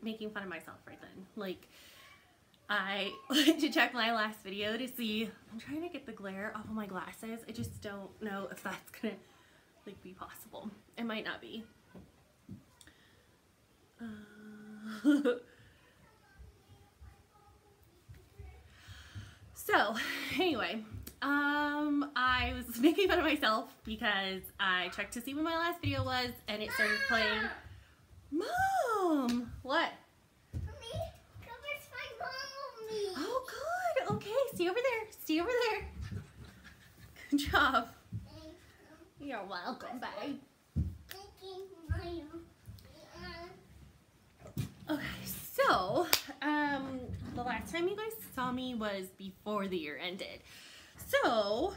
making fun of myself right then. Like, I went to check my last video to see, I'm trying to get the glare off of my glasses. I just don't know if that's gonna like be possible. It might not be. So anyway, I was making fun of myself because I checked to see when my last video was and it started playing. Mom! What? Oh, good. Okay, stay over there. Stay over there. Good job. You're welcome, babe. Okay, so the last time you guys saw me was before the year ended. So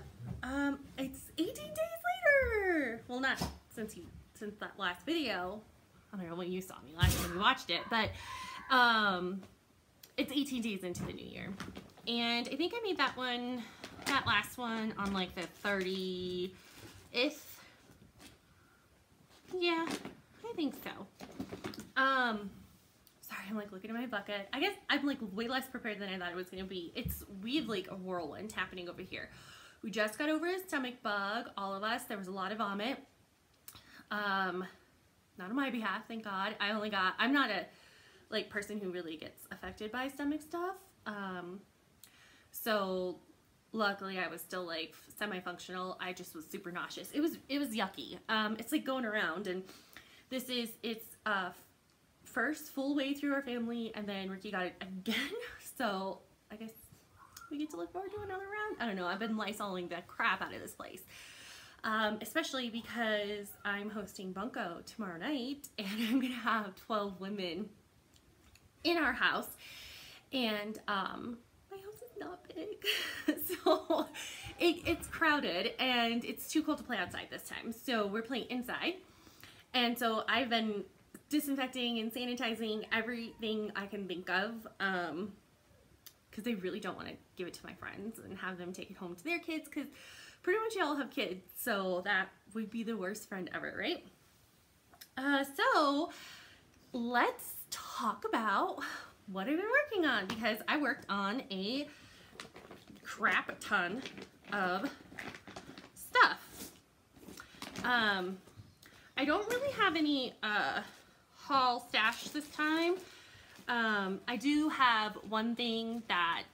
it's 18 days later. Well, not since that last video. I don't know when you saw me last time you watched it, but it's 18 days into the new year. And I think I made that last one on like the 30th. Yeah, I think so. Sorry, I'm like looking at my bucket. I guess I'm like way less prepared than I thought it was gonna be. We have like a whirlwind happening over here. We just got over a stomach bug, all of us. There was a lot of vomit. Not on my behalf, thank God. I'm not a like person who really gets affected by stomach stuff. So luckily I was still like semi-functional. I just was super nauseous. It was yucky. It's like going around, and it's first full way through our family, and then Ricky got it again. So I guess we get to look forward to another round. I don't know. I've been Lysoling the crap out of this place. Especially because I'm hosting Bunko tomorrow night, and I'm gonna have 12 women in our house, and my house is not big, so it's crowded, and it's too cold to play outside this time, so we're playing inside. And so I've been disinfecting and sanitizing everything I can think of, because I really don't want to give it to my friends and have them take it home to their kids, because pretty much y'all have kids, so that would be the worst friend ever, right? So let's talk about what I've been working on, because I worked on a crap ton of stuff. I don't really have any haul stash this time. I do have one thing that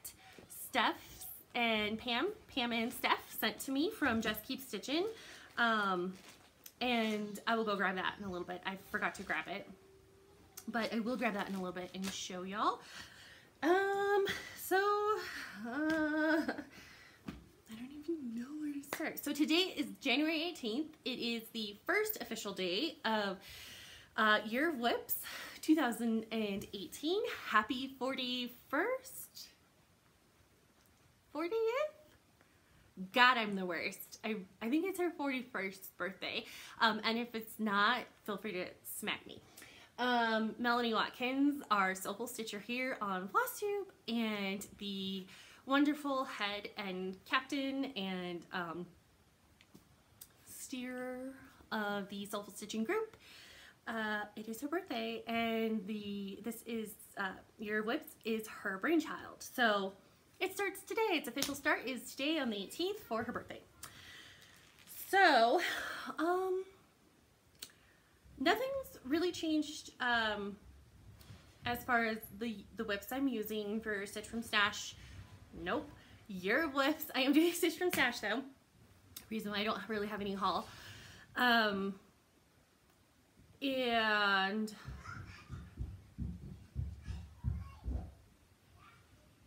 Steph and Pam and Steph sent to me from Just Keep Stitching, and I will go grab that in a little bit. I forgot to grab it, but I will grab that in a little bit and show y'all. I don't even know where to start. So today is January 18th. It is the first official day of Year of Whips 2018. Happy 41st? 40th? God, I'm the worst. I think it's her 41st birthday. And if it's not, feel free to smack me. Melanie Watkins, our Soulful Stitcher here on Flosstube, and the wonderful head and captain and steerer of the Soulful Stitching group. It is her birthday, and this is Year of Whips is her brainchild. So it starts today. Its official start is today on the 18th for her birthday. So, nothing's really changed as far as the whips I'm using for Stitch from Stash. Nope. Year of Whips. I am doing Stitch from Stash though. Reason why I don't really have any haul. And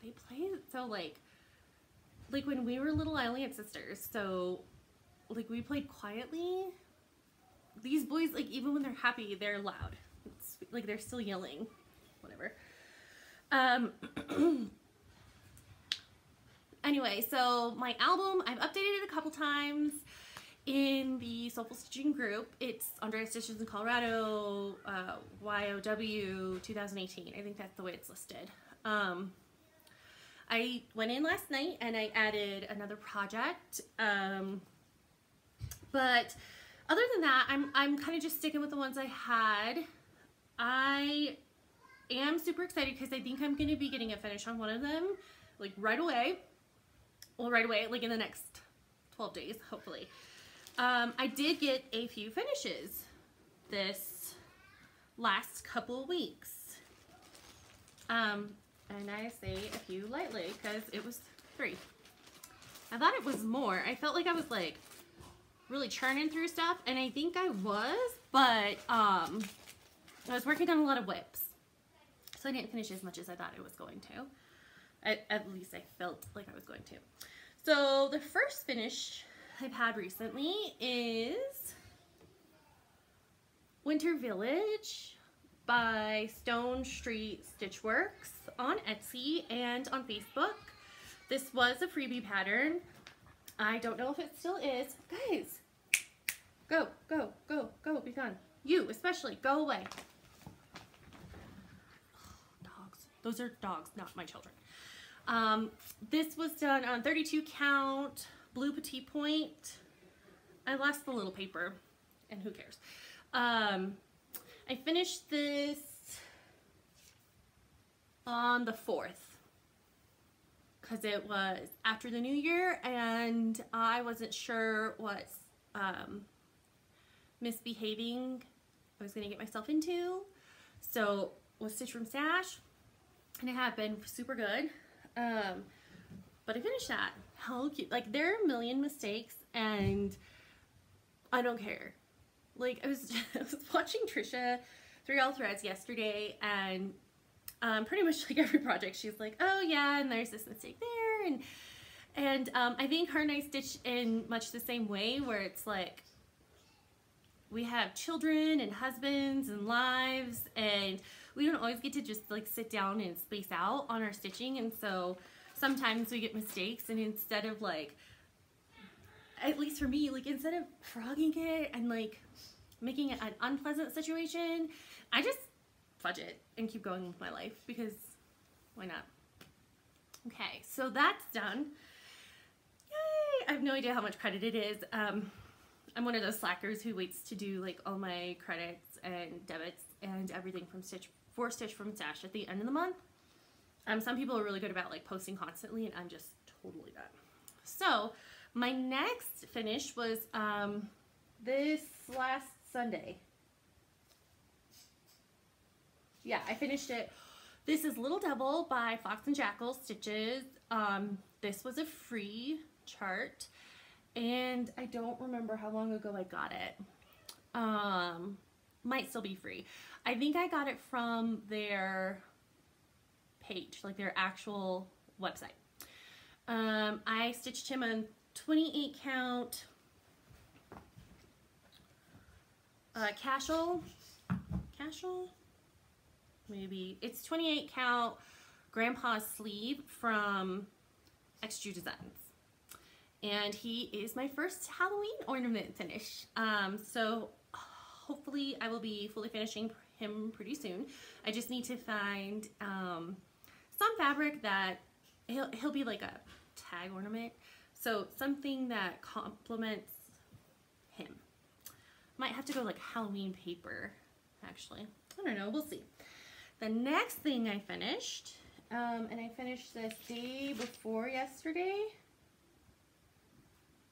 they play so like when we were little, I only had sisters, so like we played quietly. These boys, like, even when they're happy, they're loud. It's, like, they're still yelling. Whatever. Anyway, so my album, I've updated it a couple times in the Soulful Stitching group. It's Andrea Stitches in Colorado, YOW 2018. I think that's the way it's listed. I went in last night and I added another project. But other than that, I'm kind of just sticking with the ones I had. I am super excited because I think I'm going to be getting a finish on one of them like right away. Well, right away, like in the next 12 days, hopefully. I did get a few finishes this last couple of weeks. And I say a few lightly because it was 3. I thought it was more. I felt like I was like really churning through stuff, and I think I was, but I was working on a lot of whips, so I didn't finish as much as I thought I was going to. At least I felt like I was going to. So the first finish I've had recently is Winter Village by Stone Street Stitchworks on Etsy and on Facebook. This was a freebie pattern. I don't know if it still is. Guys, go, go, go, go, be gone. You especially, go away. Oh, dogs. Those are dogs, not my children. This was done on 32 count, blue petite point. I lost the little paper, and who cares. I finished this on the 4th because it was after the new year and I wasn't sure what misbehaving I was going to get myself into. So with Stitch from Stash, and it had been super good. But I finished that. How cute. Like, there are a million mistakes and I don't care. Like, I was watching Trisha 3 All Threads yesterday, and pretty much like every project she's like, oh yeah, and there's this mistake there, and I think her and I stitch in much the same way, where it's like we have children and husbands and lives, and we don't always get to just like sit down and space out on our stitching, and so sometimes we get mistakes, and instead of like, at least for me, like instead of frogging it and like making it an unpleasant situation, I just fudge it and keep going with my life because why not? Okay, so that's done. Yay! I have no idea how much credit it is. I'm one of those slackers who waits to do like all my credits and debits and everything from Stitch from Stash at the end of the month. Some people are really good about like posting constantly, and I'm just totally not. So my next finish was this last Sunday. Yeah, I finished it. This is Little Devil by Fox and Jackal Stitches. This was a free chart, and I don't remember how long ago I got it. Might still be free. I think I got it from their page, like their actual website. I stitched him on 28 count casual, maybe it's 28 count grandpa's sleeve from XG Designs, and he is my first Halloween ornament finish. So hopefully I will be fully finishing him pretty soon. I just need to find some fabric that he'll be like a tag ornament, so something that complements him. Might have to go like Halloween paper, actually. I don't know, we'll see. The next thing I finished, and I finished this day before yesterday.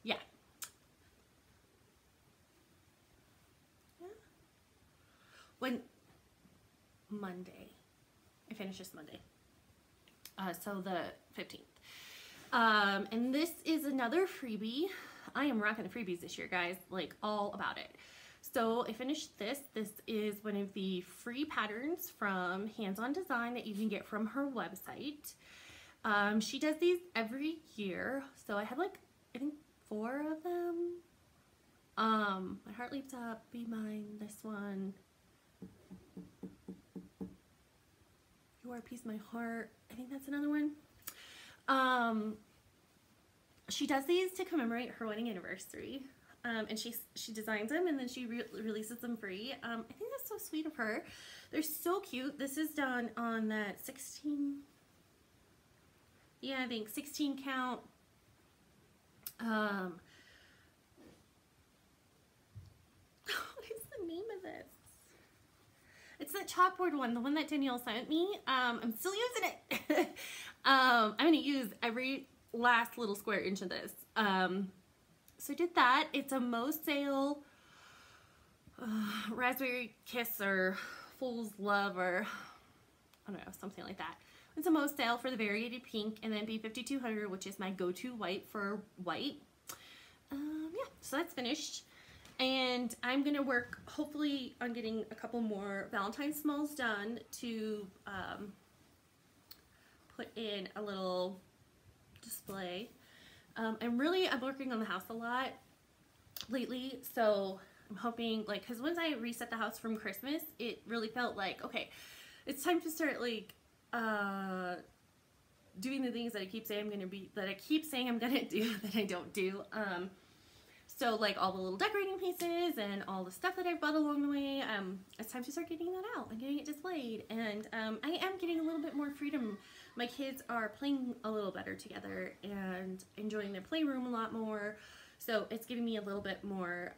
Yeah. Monday. I finished this Monday. So the 15th. And this is another freebie. I am rocking the freebies this year, guys, like all about it. So I finished this. This is one of the free patterns from Hands On Design that you can get from her website. She does these every year. So I have like, I think 4 of them. My Heart Leaps Up, Be Mine, this one. You Are a Piece of My Heart. I think that's another one. She does these to commemorate her wedding anniversary. And she designs them and then she releases them free. I think that's so sweet of her. They're so cute. This is done on that 16, yeah, I think 16 count. What is the name of this? It's that chalkboard one, the one that Danielle sent me. I'm still using it. I'm going to use every last little square inch of this. So I did that. It's a Mo Sale Raspberry Kiss or Fool's Love, or I don't know, something like that. It's a Mo Sale for the Variegated Pink, and then B5200, which is my go-to white for white. Yeah, so that's finished. And I'm going to work, hopefully, on getting a couple more Valentine smalls done to put in a little display. I'm working on the house a lot lately, so I'm hoping, like, because once I reset the house from Christmas, it really felt like, okay, it's time to start, like, doing the things that I keep saying I'm gonna do that I don't do. So like all the little decorating pieces and all the stuff that I've bought along the way, it's time to start getting that out and getting it displayed. And I am getting a little bit more freedom. My kids are playing a little better together and enjoying their playroom a lot more. So it's giving me a little bit more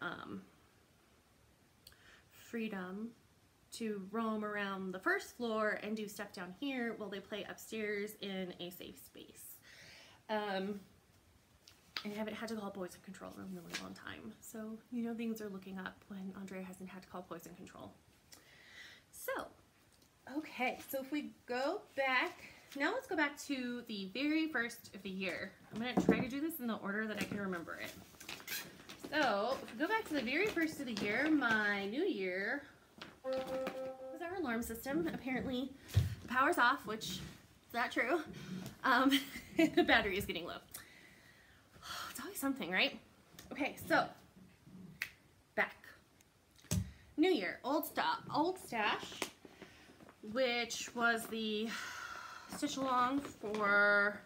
freedom to roam around the first floor and do stuff down here while they play upstairs in a safe space. I haven't had to call Poison Control in a really long time. So, you know, things are looking up when Andre hasn't had to call Poison Control. So, okay, so if we go back, now let's go back to the very first of the year. I'm going to try to do this in the order that I can remember it. So, if we go back to the very first of the year, my new year was our alarm system. Apparently, the power's off, which is not true. The battery is getting low. It's always something, right? Okay, so back. New year, old stash, which was the stitch along for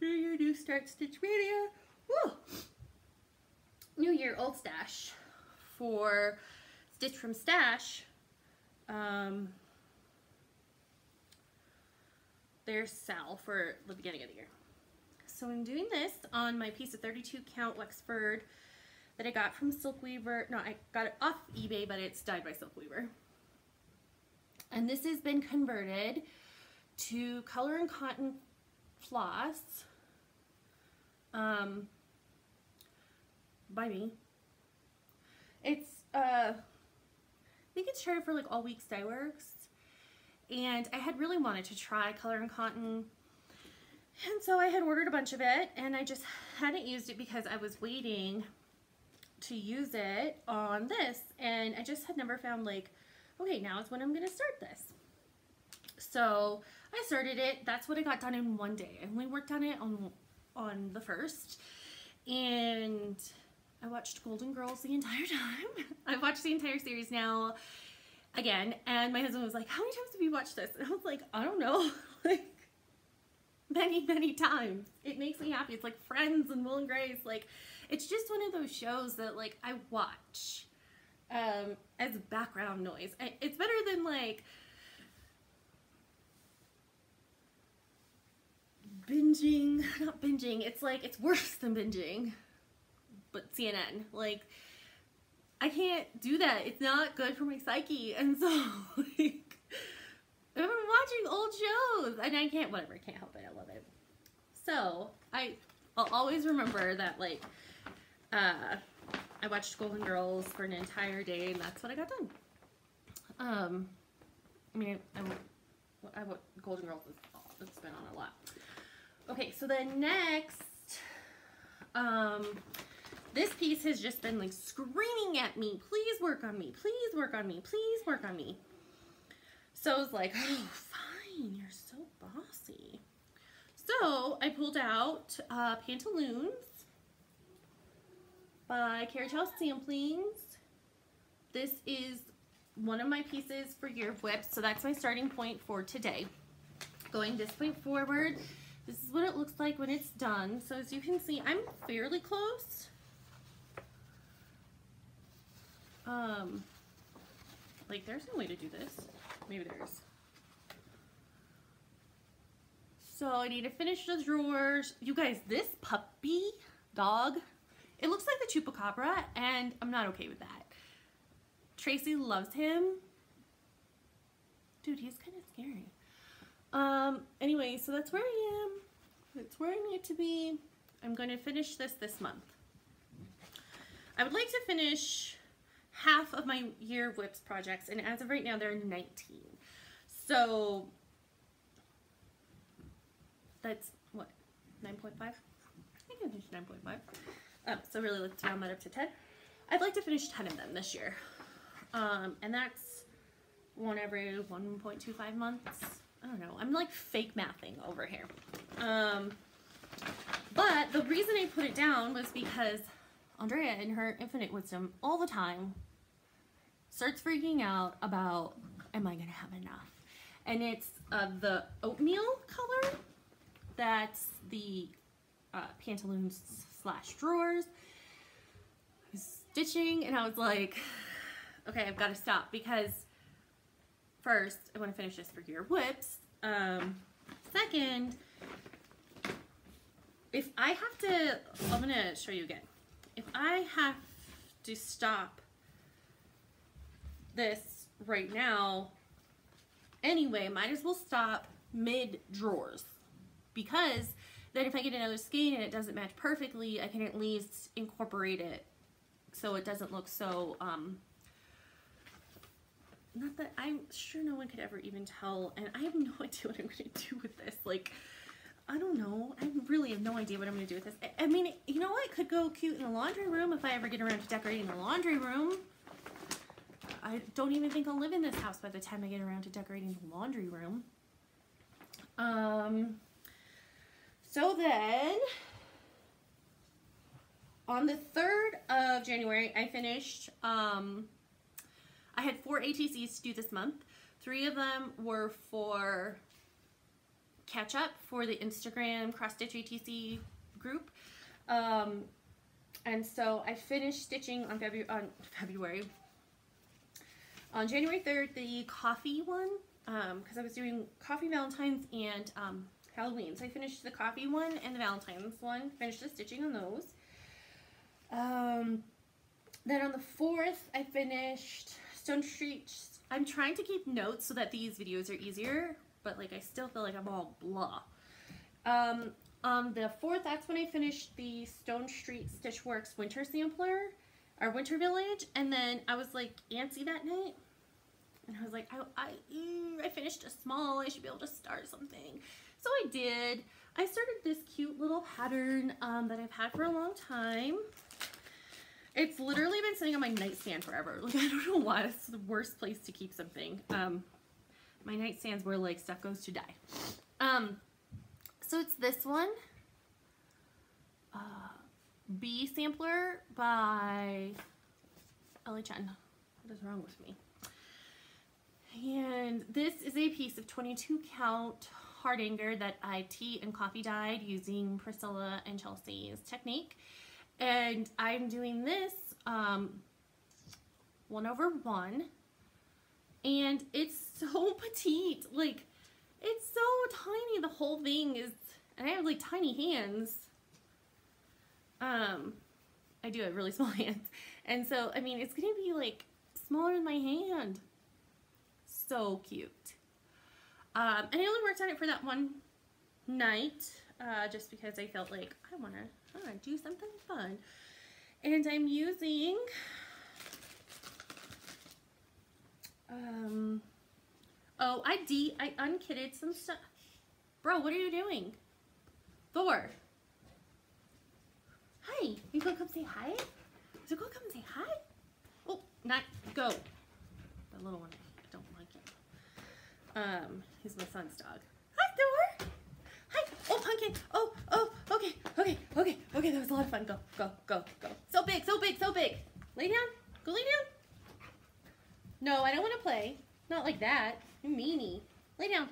New Year, New Start Stitch Mania. Woo! New Year, old stash for Stitch from Stash. There's Sal for the beginning of the year. So I'm doing this on my piece of 32 count Wexford that I got from Silk Weaver. No, I got it off eBay, but it's dyed by Silk Weaver. And this has been converted to color and cotton floss by me. It's I think it's charted for like All Weeks Dye Works. And I had really wanted to try color and cotton, and so I had ordered a bunch of it, and I just hadn't used it because I was waiting to use it on this, and I just had never found like, okay, now is when I'm gonna start this. So I started it. That's what I got done in one day. I only worked on it on the 1st, and I watched Golden Girls the entire time. I've watched the entire series now again, and my husband was like, how many times have you watched this? And I was like, I don't know, like many times. It makes me happy. It's like Friends and Will and Grace. Like, it's just one of those shows that like I watch as background noise. It's better than like binging. Not binging, it's like, it's worse than binging, but CNN. Like, I can't do that. It's not good for my psyche. And so, like, I've been watching old shows, and I can't, whatever, I can't help it. I love it. So, I'll always remember that, like, I watched Golden Girls for an entire day, and that's what I got done. I mean, I Golden Girls is, it's been on a lot. Okay, so then next, this piece has just been like screaming at me, please work on me, please work on me, please work on me. So I was like, oh, fine, you're so bossy. So I pulled out Pantaloons by Carrot House Samplings. This is one of my pieces for Year of Whips, so that's my starting point for today. Going this way forward, this is what it looks like when it's done. So as you can see, I'm fairly close. Like, there's no way to do this. Maybe there is. So I need to finish the drawers. You guys, this puppy dog It looks like the Chupacabra, and I'm not okay with that. Tracy loves him. Dude, he's kind of scary. Anyway, so that's where I am. That's where I need to be. I'm going to finish this month. I would like to finish half of my year whips projects, and as of right now, there are 19. So that's what, 9.5? I think I finished 9.5. So really, let's round that up to 10. I'd like to finish 10 of them this year, and that's one every 1.25 months. I don't know. I'm like fake mathing over here. But the reason I put it down was because Andrea, in her infinite wisdom, all the time starts freaking out about, am I gonna have enough? And it's the oatmeal color. That's the pantaloons / drawers. I was stitching, and I was like, okay, I've got to stop, because first, I want to finish this for your whips. Second, if I have to, I'm going to show you again. If I have to stop this right now, anyway, might as well stop mid-drawers. Because then if I get another skein and it doesn't match perfectly, I can at least incorporate it so it doesn't look so, not that, I'm sure no one could ever even tell, and I have no idea what I'm going to do with this. Like, I don't know. I really have no idea what I'm going to do with this. I mean, you know what? It could go cute in the laundry room if I ever get around to decorating the laundry room. I don't even think I'll live in this house by the time I get around to decorating the laundry room. So then, on the 3rd of January, I finished, I had 4 ATCs to do this month. 3 of them were for catch up for the Instagram cross stitch ATC group. And so I finished stitching on on January 3rd, the coffee one, because I was doing coffee Valentine's and Halloween. So I finished the coffee one and the Valentine's one, finished the stitching on those. Then on the 4th, I finished Stone Street. I'm trying to keep notes so that these videos are easier, but like I still feel like I'm all blah. On the 4th, that's when I finished the Stone Street Stitchworks Winter Sampler, our Winter Village, and then I was like antsy that night, and I was like, I finished a small, I should be able to start something. So I did. I started this cute little pattern that I've had for a long time. It's literally been sitting on my nightstand forever. Like, I don't know why. It's the worst place to keep something. My nightstand's where, like, stuff goes to die. So it's this one. Bee Sampler by Ellie Chen. What is wrong with me? And this is a piece of 22 count hardanger that I tea and coffee dyed using Priscilla and Chelsea's technique. And I'm doing this 1/1, and it's so petite. Like, it's so tiny. The whole thing is, and I have like tiny hands. I do have really small hands, and so I mean it's gonna be like smaller than my hand. So cute. And I only worked on it for that one night, just because I felt like I wanna do something fun. And I'm using I unkitted some stuff. Bro, what are you doing? Thor. Hi. You gonna come say hi? So go come say hi? Oh, not go. The little one, I don't like it. He's my son's dog. Hi, Thor. Hi. Oh, Pumpkin. Oh, okay, that was a lot of fun. Go. So big. Lay down. Go lay down. No, I don't want to play. Not like that. You meanie. Lay down.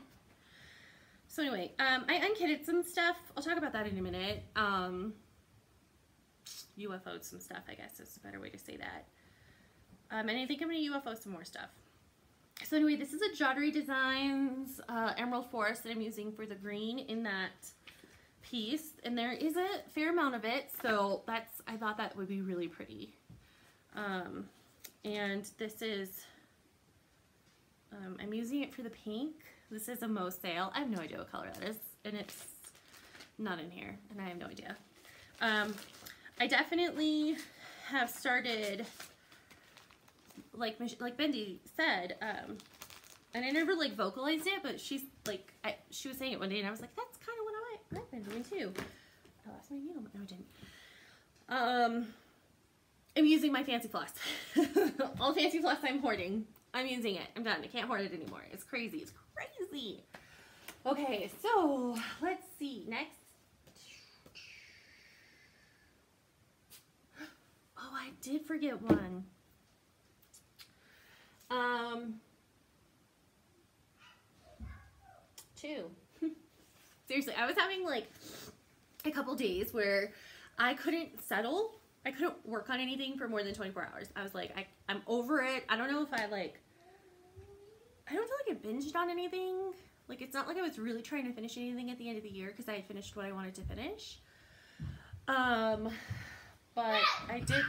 So anyway, I unkitted some stuff. I'll talk about that in a minute. UFO'd some stuff, I guess is a better way to say that. And I think I'm going to UFO some more stuff. So anyway, this is a Jottery Designs Emerald Forest that I'm using for the green in that piece, and there is a fair amount of it, so I thought that would be really pretty. And this is, I'm using it for the pink. This is a Mo Sale. I have no idea what color that is, and it's not in here, and I have no idea. I definitely have started, like Bendy said, and I never like vocalized it, but she's like, she was saying it one day, and I was like, that's kind of what I've been doing too. I lost my needle, but no, I didn't. I'm using my fancy floss. All fancy floss I'm hoarding. I'm using it. I'm done. I can't hoard it anymore. It's crazy. It's crazy. Okay, so let's see. Next. Oh, I did forget one. Two. Seriously, I was having like a couple days where I couldn't settle. I couldn't work on anything for more than 24 hours. I was like, I'm over it. I don't know if I don't feel like I binged on anything. Like, it's not like I was really trying to finish anything at the end of the year because I had finished what I wanted to finish. But I did.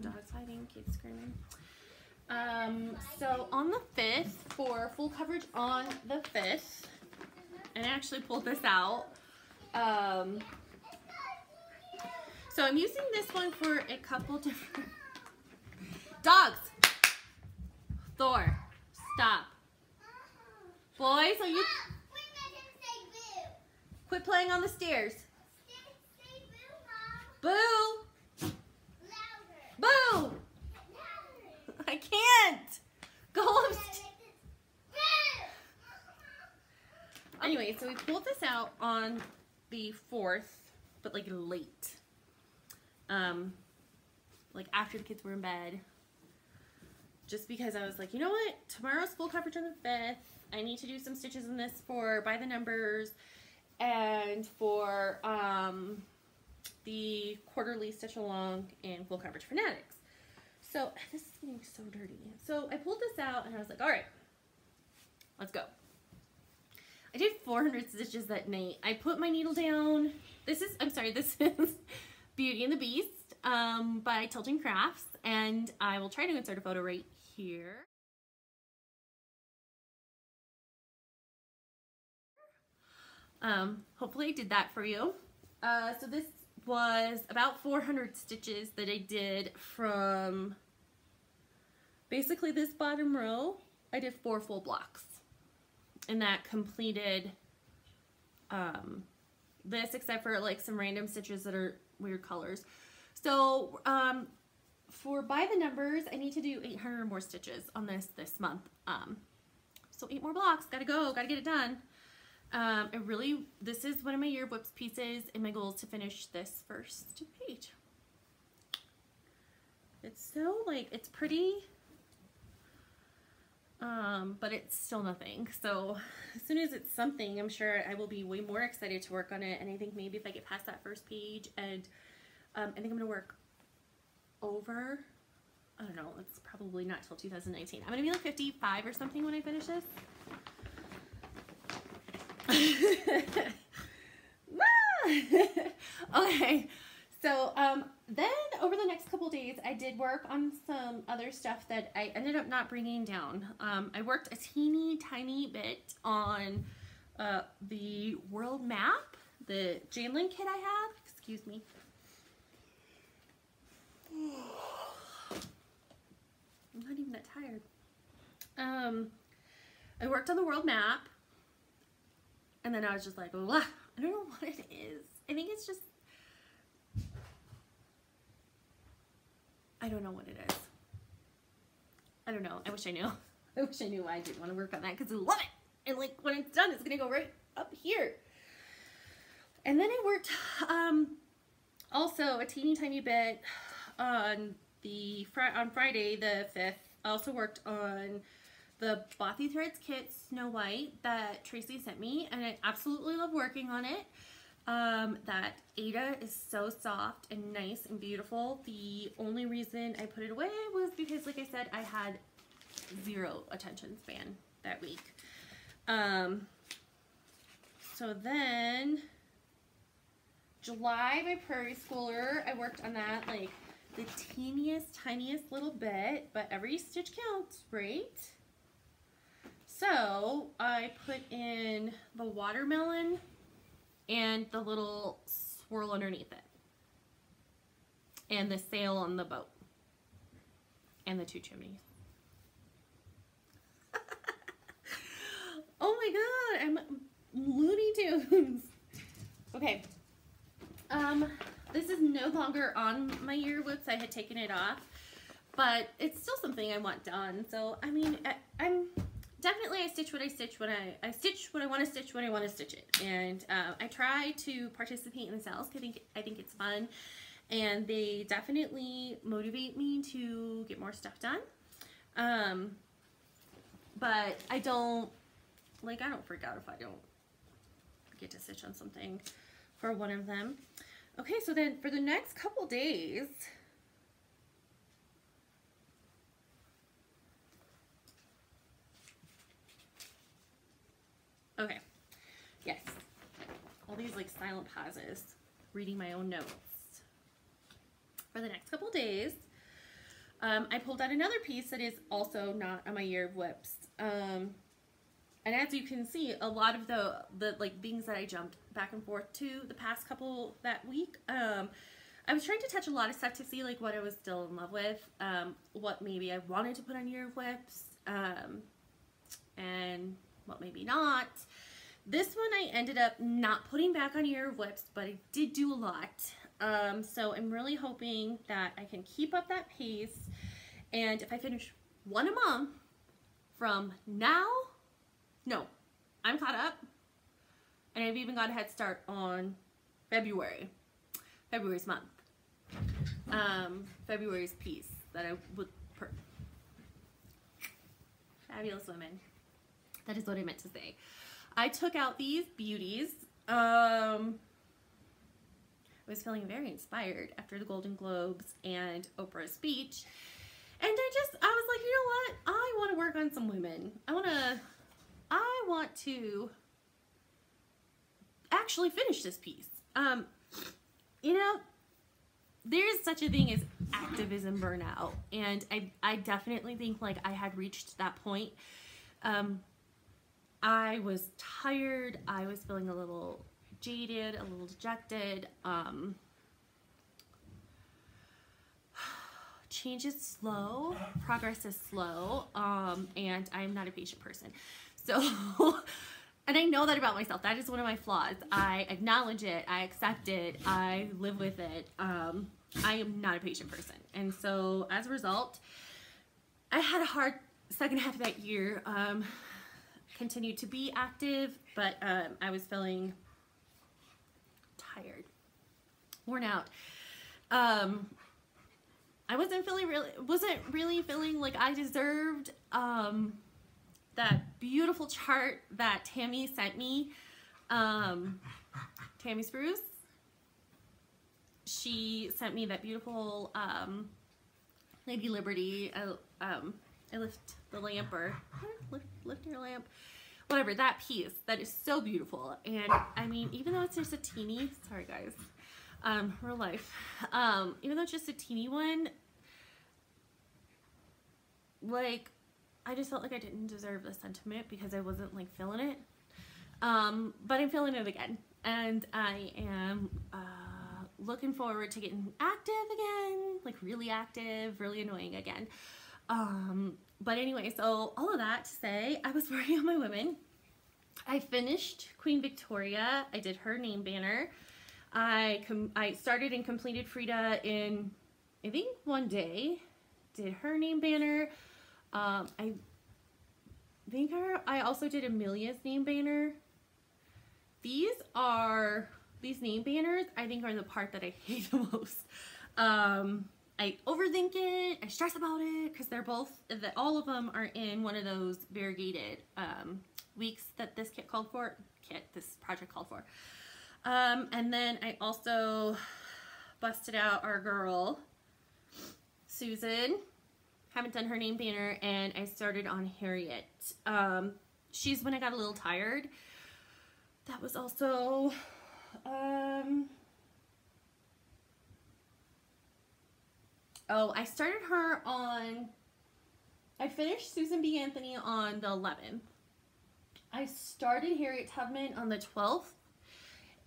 Dog's hiding, kids screaming. So on the 5th, for full coverage on the 5th, and I actually pulled this out. So I'm using this one for a couple different dogs. Thor, stop. Boys, are you? Quit playing on the stairs. Boo! Boo! I can't! Go upstairs. Anyway, so we pulled this out on the 4th, but like late. Like after the kids were in bed. Just because I was like, you know what? Tomorrow's full coverage on the 5th. I need to do some stitches in this for by the numbers and for the quarterly stitch along and full coverage fanatics. So this is getting so dirty. So I pulled this out and I was like, all right, let's go. I did 400 stitches that night. I put my needle down. This is Beauty and the Beast by Tilton Crafts, and I will try to insert a photo right here. Hopefully I did that for you. So this was about 400 stitches that I did from basically this bottom row. I did 4 full blocks, and that completed this, except for like some random stitches that are weird colors. So for by the numbers, I need to do 800 more stitches on this month. So 8 more blocks, gotta go, gotta get it done. This is one of my year whips pieces, and my goal is to finish this first page. It's so like, it's pretty, but it's still nothing. So as soon as it's something, I'm sure I will be way more excited to work on it. And I think maybe if I get past that first page, and I think I'm gonna work over, I don't know, it's probably not till 2019. I'm gonna be like 55 or something when I finish this. Okay, so then over the next couple days I did work on some other stuff that I ended up not bringing down. I worked a teeny tiny bit on the world map, the Janlin kit I have. Excuse me. I'm not even that tired. I worked on the world map, and then I was just like, I don't know what it is. I think it's just, I don't know what it is. I don't know. I wish I knew. I wish I knew why I didn't want to work on that, because I love it. And like when it's done, it's going to go right up here. And then I worked also a teeny tiny bit on Friday the 5th. I also worked on the Bothy Threads kit Snow White that Tracy sent me, and I absolutely love working on it. That Ada is so soft and nice and beautiful. The only reason I put it away was because, like I said, I had 0 attention span that week. So So then July by Prairie Schooler, I worked on that like the teeniest, tiniest little bit, but every stitch counts, right? So I put in the watermelon and the little swirl underneath it, and the sail on the boat, and the 2 chimneys. Oh my god, I'm Looney Tunes. Okay. This is no longer on my year whips. I had taken it off, but it's still something I want done. So, I mean, I'm definitely, I stitch what I stitch when I stitch what I want to stitch when I want to stitch it. And I try to participate in the sales because I think it's fun, and they definitely motivate me to get more stuff done. But I don't freak out if I don't get to stitch on something for one of them. Okay, so then for the next couple days, okay, yes, all these like silent pauses, reading my own notes. For the next couple days, I pulled out another piece that is also not on my year of whips. And as you can see, a lot of the like things that I jumped back and forth to the past couple that week, I was trying to touch a lot of stuff to see like what I was still in love with, what maybe I wanted to put on year of whips, and what maybe not. This one I ended up not putting back on year of whips, but I did do a lot. So I'm really hoping that I can keep up that pace, and if I finish one a month from now, no, I'm caught up, and I've even got a head start on February's month, February's piece that I would fabulous women. That is what I meant to say. I took out these beauties. I was feeling very inspired after the Golden Globes and Oprah's speech, and I was like, you know what? I want to work on some women. I want to actually finish this piece. You know, there's such a thing as activism burnout, and I definitely think like I had reached that point. I was tired. I was feeling a little jaded, a little dejected. Change is slow, progress is slow, and I'm not a patient person. So, and I know that about myself. That is one of my flaws. I acknowledge it. I accept it. I live with it. I am not a patient person. And so, as a result, I had a hard second half of that year. Continued to be active, but I was feeling tired, worn out. I wasn't really feeling like I deserved that beautiful chart that Tammy sent me. Tammy Spruce. She sent me that beautiful Lady Liberty. I lift the lamp, or lift your lamp, whatever, that piece that is so beautiful. And I mean, even though it's just a teeny, sorry guys, real life, even though it's just a teeny one, like, I just felt like I didn't deserve the sentiment because I wasn't like feeling it. But I'm feeling it again, and I am looking forward to getting active again, like really active, really annoying again. But anyway, so all of that to say, I was working on my women. I finished Queen Victoria. I did her name banner. I started and completed Frida in, I think, one day. Did her name banner. I also did Amelia's name banner. These name banners, I think, are the part that I hate the most. I overthink it, I stress about it, because they're both, all of them are in one of those variegated weeks that this this project called for. And then I also busted out our girl, Susan. Haven't done her name banner, and I started on Harriet. She's when I got a little tired. that was also, oh, I started her on, I finished Susan B. Anthony on the 11th. I started Harriet Tubman on the 12th,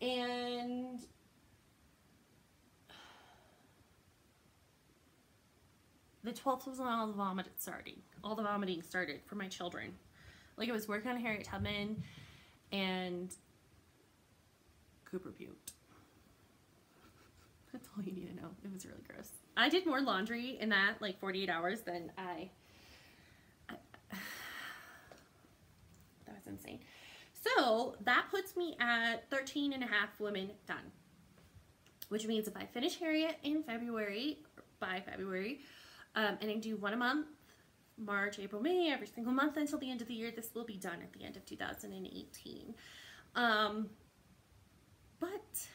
and the 12th was when all the vomiting started for my children. Like, I was working on Harriet Tubman, and Cooper puked. That's all you need to know. It was really gross. I did more laundry in that, like, 48 hours than that was insane. So that puts me at 13 and a half women done, which means if I finish Harriet in February, by February, and I do one a month, March, April, May, every single month until the end of the year, this will be done at the end of 2018. But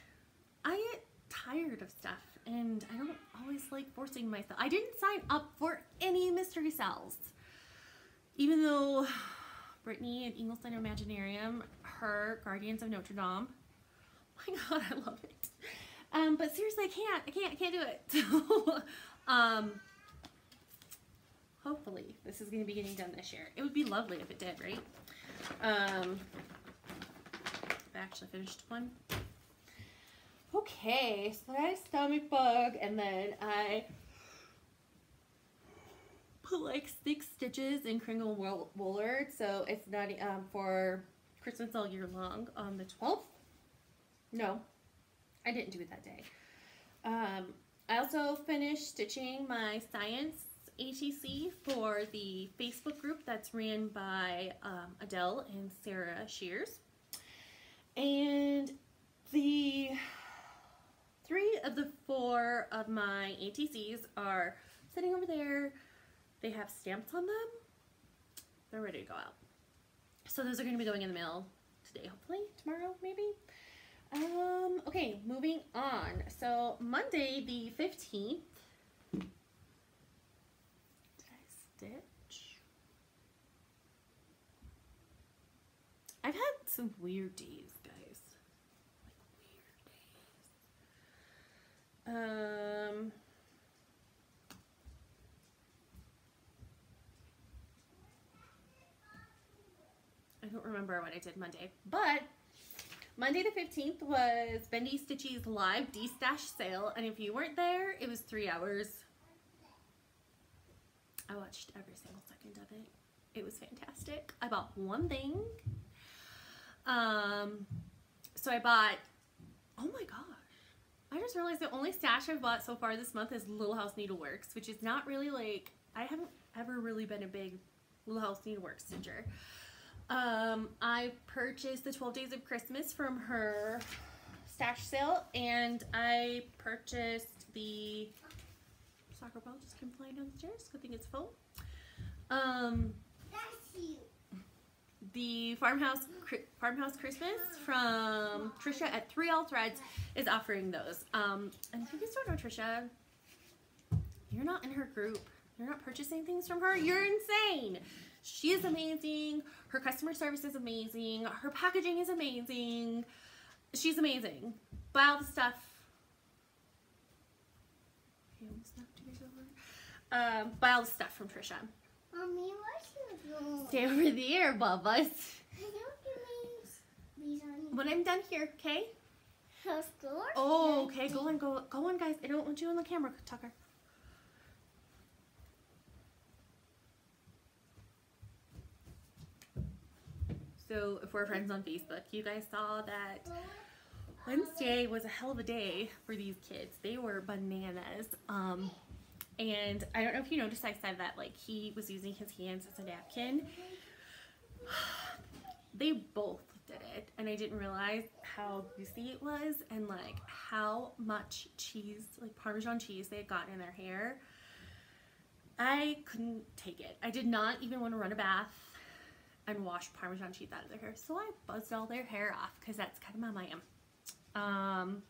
I get tired of stuff, and I don't always like forcing myself. I didn't sign up for any mystery cells, even though Brittany at Ingleside Imaginarium, her Guardians of Notre Dame. Oh my God, I love it. But seriously, I can't do it. So, hopefully this is going to be getting done this year. It would be lovely if it did, right? I actually finished one. Okay, so I had a stomach bug, and then I put like 6 stitches in Kringle Woolard, so it's not for Christmas all year long on the 12th. No, I didn't do it that day. I also finished stitching my science ATC for the Facebook group that's ran by Adele and Sarah Shears. And the 3 of the 4 of my ATCs are sitting over there. They have stamps on them. They're ready to go out. So those are going to be going in the mail today, hopefully, tomorrow, maybe. Okay, moving on. So Monday the 15th, did I stitch? I've had some weird days, guys. Like weird days. I don't remember what I did Monday, but Monday the 15th was Bendy Stitchy's live D-Stash sale, and if you weren't there, it was 3 hours. I watched every single second of it. It was fantastic. I bought one thing. So I bought, oh my gosh, I just realized the only stash I've bought so far this month is Little House Needleworks, which is not really like, I haven't ever really been a big Little House Needleworks stitcher. I purchased the 12 Days of Christmas from her stash sale, and I purchased the soccer ball just came flying downstairs. Good thing it's full. The Farmhouse Christmas from Trisha at 3L Threads is offering those. And if you guys don't know Trisha, you're not in her group. You're not purchasing things from her. You're insane. She is amazing. Her customer service is amazing. Her packaging is amazing. She's amazing. Buy all the stuff. Buy all the stuff from Trisha. Mommy, what's your room? Stay over there, Bubba's. When I'm done here, okay? Oh, okay. Go on, guys. I don't want you on the camera, Tucker. So if we're friends on Facebook, you guys saw that Wednesday was a hell of a day for these kids. They were bananas. And I don't know if you noticed, I said that like he was using his hands as a napkin. They both did it, and I didn't realize how greasy it was and like how much cheese, like Parmesan cheese, they had gotten in their hair. I couldn't take it. I did not even want to run a bath and wash Parmesan cheese out of their hair, so I buzzed all their hair off because that's kind of my mom.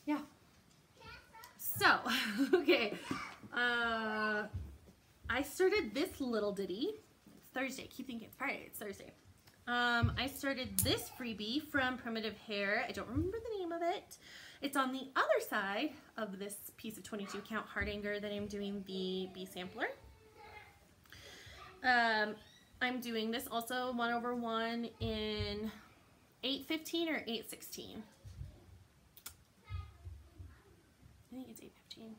Yeah. So, okay, I started this little ditty. It's Thursday. Keep thinking it's Friday. It's Thursday. I started this freebie from Primitive Hair. I don't remember the name of it. It's on the other side of this piece of 22 count heart hanger that I'm doing the bee sampler. I'm doing this also 1/1 in 8/15 or 8/16. I think it's 8/15.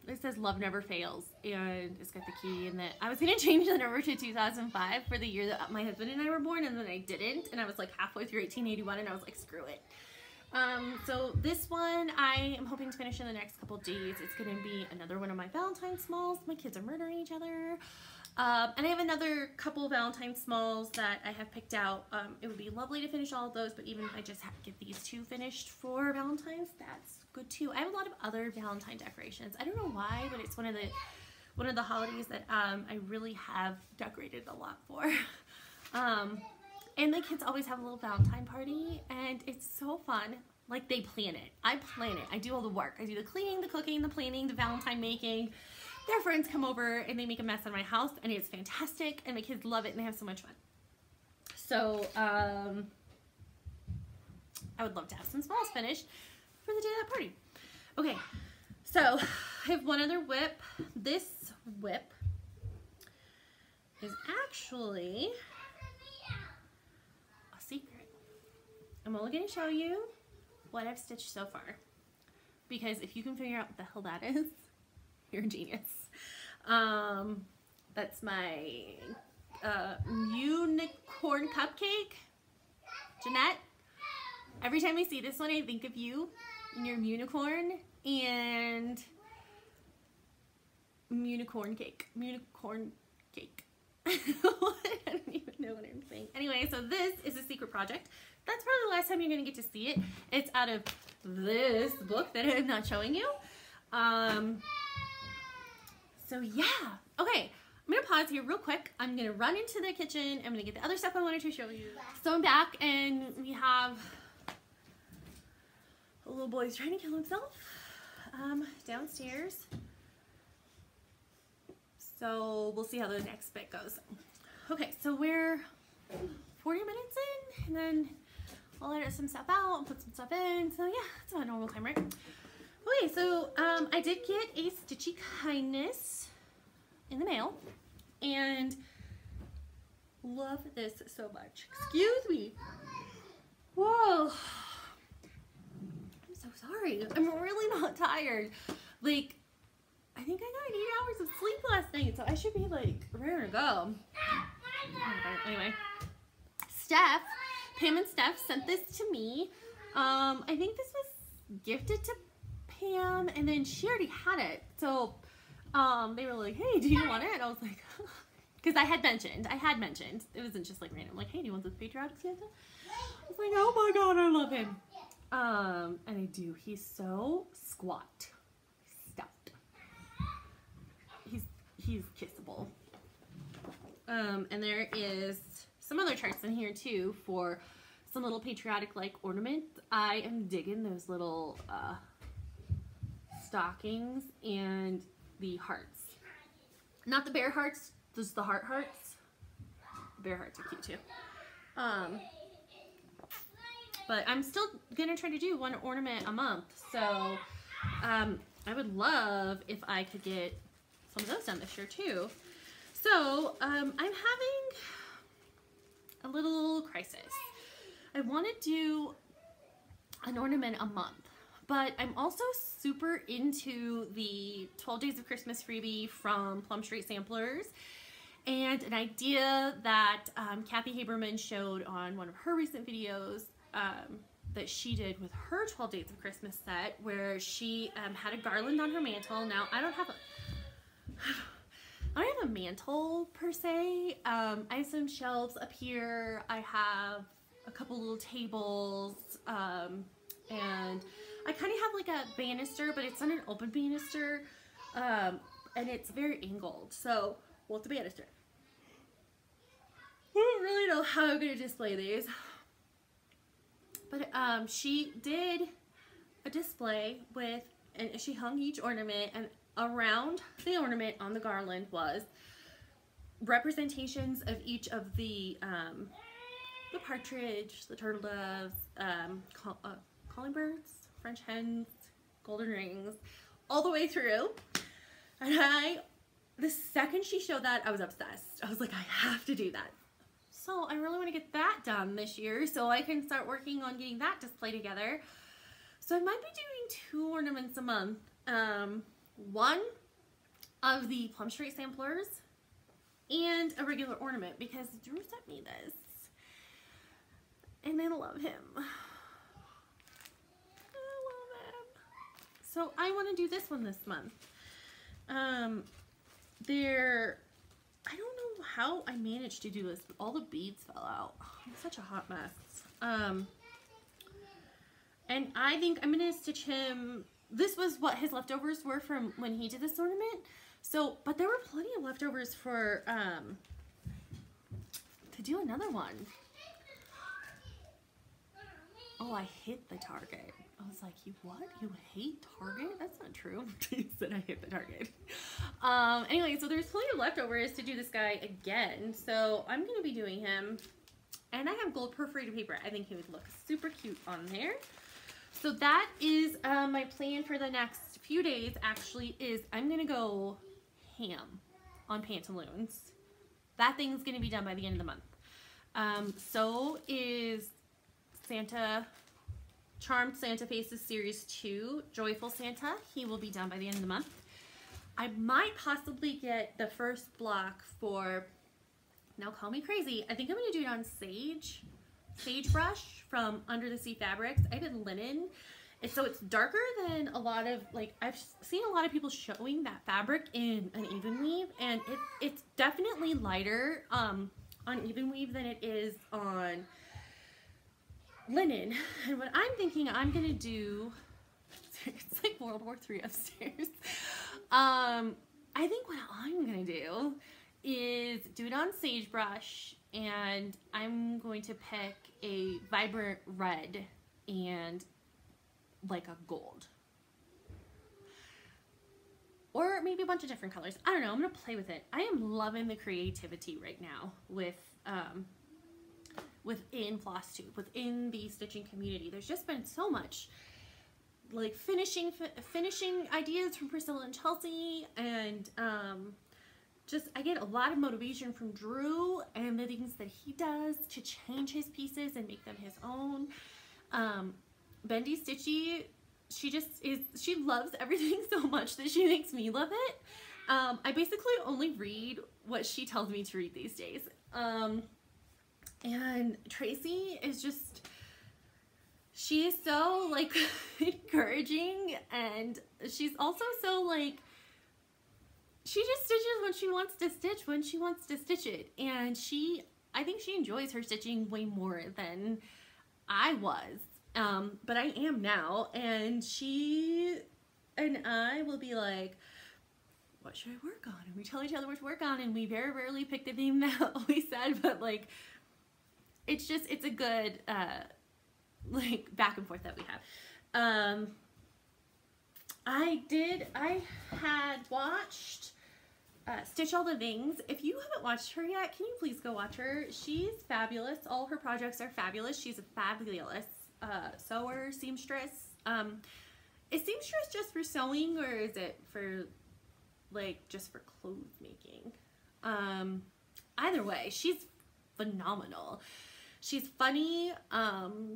It says love never fails, and it's got the key in it. I was going to change the number to 2005 for the year that my husband and I were born, and then I didn't, and I was like halfway through 1881, and I was like, screw it. So this one I am hoping to finish in the next couple days. It's going to be another one of my Valentine smalls. My kids are murdering each other. And I have another couple Valentine smalls that I have picked out. It would be lovely to finish all of those, but even if I just have to get these two finished for Valentine's, that's good too. I have a lot of other Valentine decorations. I don't know why, but it's one of the holidays that I really have decorated a lot for. And my kids always have a little Valentine party, and it's so fun. Like, they plan it. I plan it. I do all the work. I do the cleaning, the cooking, the planning, the Valentine making. Their friends come over and they make a mess in my house, and it's fantastic, and my kids love it, and they have so much fun. So, I would love to have some smalls finished for the day of that party. Okay, so I have one other whip. This whip is actually a secret. I'm only going to show you what I've stitched so far, because if you can figure out what the hell that is, you're a genius. That's my unicorn cupcake. Jeanette, every time I see this one, I think of you and your unicorn and unicorn cake. Unicorn cake. I don't even know what I'm saying. Anyway, so this is a secret project. That's probably the last time you're going to get to see it. It's out of this book that I'm not showing you. So yeah, okay, I'm going to pause here real quick. I'm going to run into the kitchen. I'm going to get the other stuff I wanted to show you. So I'm back, and we have a little boy's trying to kill himself downstairs. So we'll see how the next bit goes. Okay, so we're 40 minutes in, and then I'll edit some stuff out and put some stuff in. So yeah, it's about normal time, right? Okay, so I did get a Stitchy Kindness in the mail, and love this so much. Excuse me. Whoa. I'm so sorry. I'm really not tired. Like, I think I got 8 hours of sleep last night, so I should be like ready to go. Anyway, Pam and Steph sent this to me. I think this was gifted to Pam, and then she already had it. So they were like, hey, do you want it? And I was like, because I had mentioned, it wasn't just like random, like, hey, do you want this patriotic Santa? I was like, oh my god, I love him. And I do. He's so squat. Stout. He's kissable. And there is some other charts in here too for some little patriotic like ornaments. I am digging those little stockings and the hearts. Not the bear hearts, just the hearts. Bear hearts are cute too. But I'm still gonna try to do one ornament a month. So I would love if I could get some of those done this year too. So I'm having a little crisis. I want to do an ornament a month, but I'm also super into the 12 Days of Christmas freebie from Plum Street Samplers, and an idea that Kathy Haberman showed on one of her recent videos that she did with her 12 Days of Christmas set, where she had a garland on her mantle. Now, I don't have a mantle per se. I have some shelves up here. I have a couple little tables, and I kind of have like a banister, but it's not an open banister, and it's very angled. So, well, it's a banister. I don't really know how I'm going to display these, but she did a display with, and she hung each ornament, and around the ornament on the garland was representations of each of the partridge, the turtle doves, calling birds, French hens, golden rings, all the way through. And the second she showed that, I was obsessed. I was like, I have to do that. So I really want to get that done this year so I can start working on getting that display together. So I might be doing 2 ornaments a month. One of the Plum Street samplers and a regular ornament because Drew sent me this. And I love him. I love him. So I want to do this one this month. I don't know how I managed to do this, but all the beads fell out. I'm such a hot mess. And I think I'm going to stitch him. This was what his leftovers were from when he did this ornament. So, but there were plenty of leftovers for, to do another one. Oh, I hit the target. I was like, you what? You hate Target? That's not true. He said I hit the target. Anyway, so there's plenty of leftovers to do this guy again. So I'm going to be doing him. And I have gold perforated paper. I think he would look super cute on there. So that is my plan for the next few days, actually, is I'm going to go ham on pantaloons. That thing's going to be done by the end of the month. So is Charmed Santa Faces Series 2, Joyful Santa. He will be done by the end of the month. I might possibly get the first block for, now call me crazy, I think I'm going to do it on Sagebrush from Under the Sea Fabrics. I did linen. So it's darker than a lot of, like, I've seen a lot of people showing that fabric in an even weave, and it's definitely lighter on even weave than it is on linen. And what I'm thinking I'm gonna do, it's like World War III upstairs. I think what I'm gonna do is do it on Sagebrush, and I'm going to pick a vibrant red and like a gold, or maybe a bunch of different colors. I don't know. I'm gonna play with it. I am loving the creativity right now with within Flosstube, within the stitching community. There's just been so much like finishing ideas from Priscilla and Chelsea, and just I get a lot of motivation from Drew and the things that he does to change his pieces and make them his own. Bendy Stitchy, she loves everything so much that she makes me love it. I basically only read what she tells me to read these days. And Tracy is just, she is so like encouraging, and she's also so like, she just stitches when she wants to stitch it. And I think she enjoys her stitching way more than I was. But I am now, and she and I will be like, what should I work on? And we tell each other what to work on, and we very rarely pick the theme that we said, but like, it's a good, like, back and forth that we have. I had watched Stitch All the Things. If you haven't watched her yet, can you please go watch her? She's fabulous. All her projects are fabulous. She's a fabulous sewer, seamstress. Is seamstress just for sewing, or is it for like just for clothes making? Either way, she's phenomenal. She's funny.